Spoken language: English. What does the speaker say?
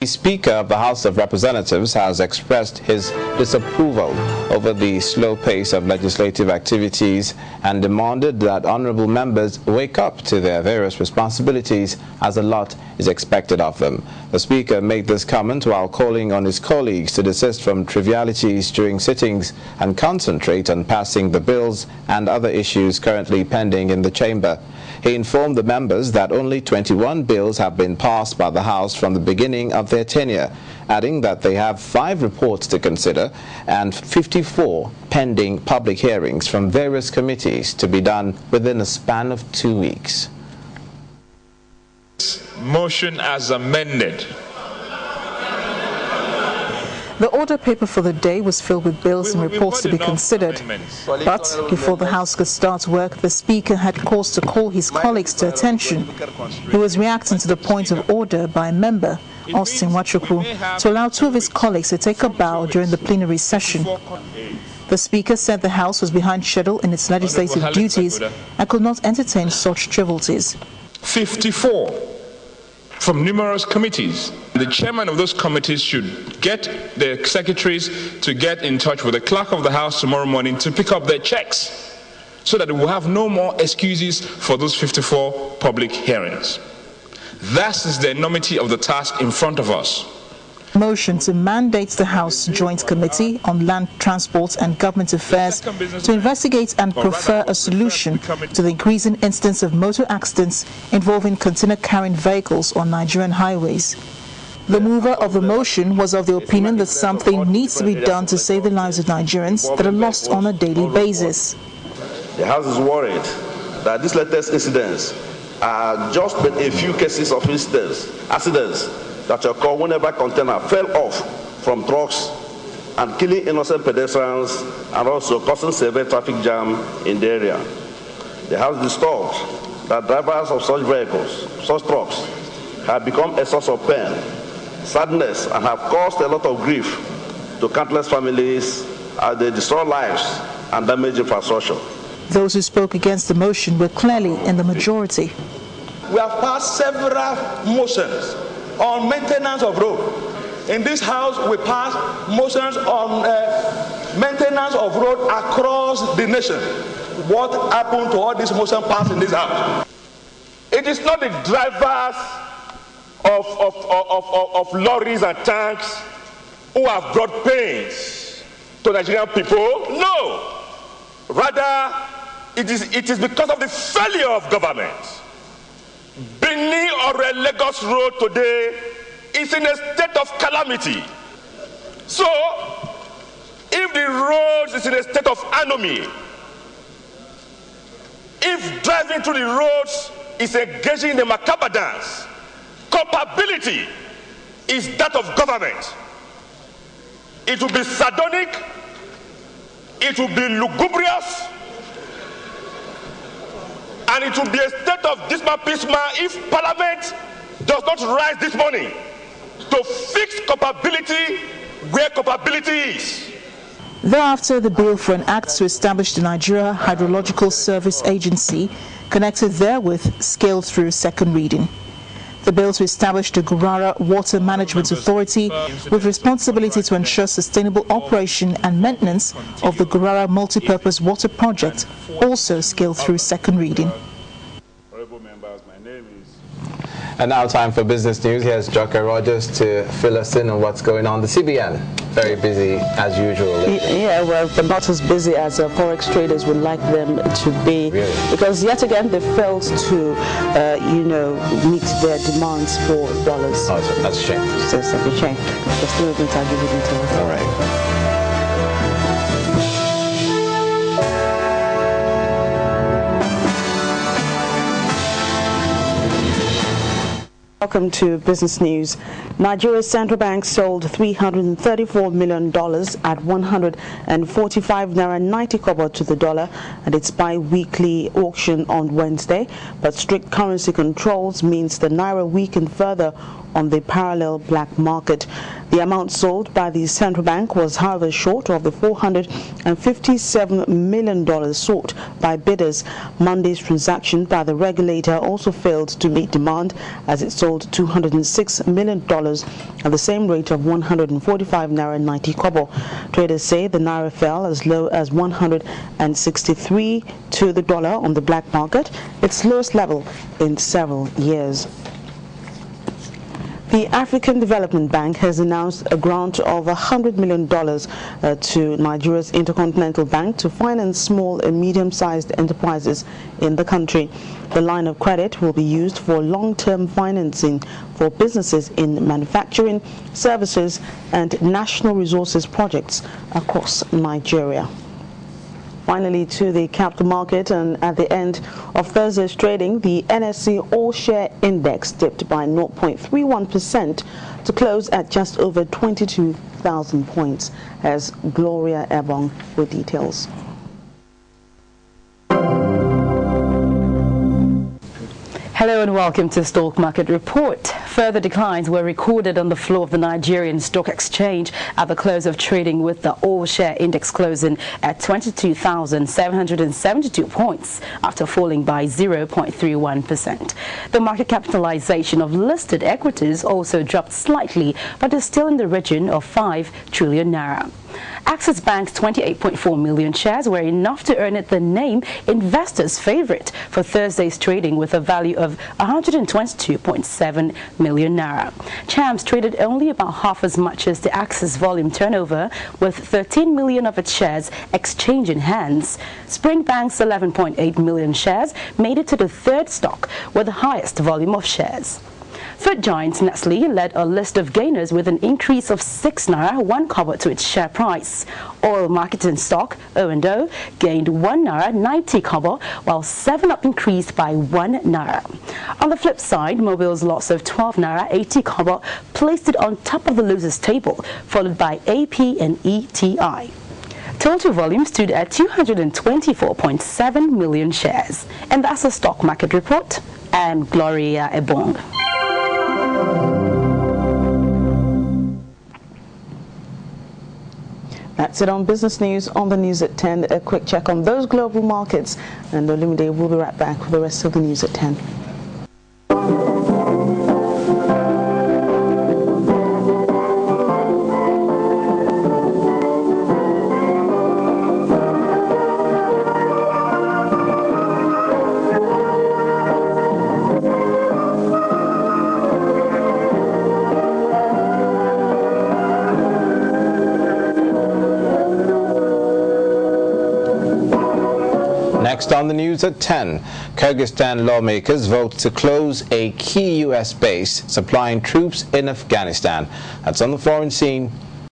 The Speaker of the House of Representatives has expressed his disapproval over the slow pace of legislative activities and demanded that honourable members wake up to their various responsibilities, as a lot is expected of them. The Speaker made this comment while calling on his colleagues to desist from trivialities during sittings and concentrate on passing the bills and other issues currently pending in the chamber. He informed the members that only 21 bills have been passed by the House from the beginning of their tenure, adding that they have 5 reports to consider and 54 pending public hearings from various committees to be done within a span of 2 weeks. Motion as amended. The order paper for the day was filled with bills and reports to be considered. But before the House could start work, the Speaker had cause to call his colleagues to attention. He was reacting to the point of order by a member, Austin Wachukwu, to allow 2 of his colleagues to take a bow during the plenary session. The Speaker said the House was behind schedule in its legislative duties and could not entertain such trivialities. 54 from numerous committees. The chairman of those committees should get the secretaries to get in touch with the clerk of the House tomorrow morning to pick up their checks, so that we will have no more excuses for those 54 public hearings. That is the enormity of the task in front of us. Motion to mandate the House Joint Committee on Land Transport and Government Affairs to investigate and prefer a solution to the increasing incidence of motor accidents involving container-carrying vehicles on Nigerian highways. The mover of the motion was of the opinion that something needs to be done to save the lives of Nigerians that are lost on a daily basis. The House is worried that these latest incidents are just a few cases of accidents that occur whenever container fell off from trucks and killing innocent pedestrians and also causing severe traffic jam in the area. The House is disturbed that drivers of such vehicles, such trucks, have become a source of pain, sadness, and have caused a lot of grief to countless families as they destroy lives and damage infrastructure. Those who spoke against the motion were clearly in the majority. We have passed several motions on maintenance of road. In this House, we passed motions on maintenance of road across the nation. What happened to all these motions passed in this House? It is not the drivers of lorries and tanks who have brought pains to Nigerian people. No. Rather, it is because of the failure of government. Benin or Lagos Road today is in a state of calamity. So, if the road is in a state of anomy, if driving through the roads is engaging in a macabre dance, culpability is that of government. It will be sardonic, it will be lugubrious, and it will be a state of dismal if Parliament does not rise this morning to fix culpability where culpability is. Thereafter, the bill for an act to establish the Nigeria Hydrological Service Agency connected therewith scaled through second reading. The bill to establish the Gurara Water Management Authority with responsibility to ensure sustainable operation and maintenance of the Gurara Multipurpose Water Project also scaled through second reading. Honorable members, my name is... And now time for business news. Here's Joker Rogers to fill us in on what's going on. The CBN, very busy as usual. Yeah, well, but not as busy as forex traders would like them to be. Really? Because yet again they failed to, meet their demands for dollars. Oh, so that's a shame. So it's a shame. But still going to give it details. All right. Welcome to Business News. Nigeria's central bank sold $334 million at 145 naira 90 kobo to the dollar at its bi-weekly auction on Wednesday, but strict currency controls means the naira weakened further on the parallel black market. The amount sold by the central bank was, however, short of the $457 million sought by bidders. Monday's transaction by the regulator also failed to meet demand as it sold $206 million at the same rate of 145 naira 90 kobo. Traders say the naira fell as low as 163 to the dollar on the black market, its lowest level in several years. The African Development Bank has announced a grant of $100 million to Nigeria's Intercontinental Bank to finance small and medium-sized enterprises in the country. The line of credit will be used for long-term financing for businesses in manufacturing, services, and national resources projects across Nigeria. Finally, to the capital market, and at the end of Thursday's trading, the NSE All-Share Index dipped by 0.31% to close at just over 22,000 points. As Gloria Ebong with details. Hello and welcome to Stock Market Report. Further declines were recorded on the floor of the Nigerian Stock Exchange at the close of trading, with the all-share index closing at 22,772 points after falling by 0.31%. The market capitalization of listed equities also dropped slightly, but is still in the region of 5 trillion naira. Axis Bank's 28.4 million shares were enough to earn it the name investors' favorite for Thursday's trading, with a value of 122.7 million naira. Chams traded only about half as much as the Axis volume turnover, with 13 million of its shares exchanging hands. Spring Bank's 11.8 million shares made it to the third stock with the highest volume of shares. Food giant Nestle led a list of gainers with an increase of 6 naira 1 kobo to its share price. Oil marketing stock O&O gained 1 naira 90 kobo, while 7-Up increased by 1 naira. On the flip side, Mobil's loss of 12 naira 80 kobo placed it on top of the losers table, followed by AP and ETI. Total volume stood at 224.7 million shares. And that's a stock market report. I'm Gloria Ebong. That's it on Business News on the News at 10. A quick check on those global markets, and Olumide will be right back with the rest of the News at 10. Next on the News at 10, Kyrgyzstan lawmakers vote to close a key U.S. base supplying troops in Afghanistan. That's on the foreign scene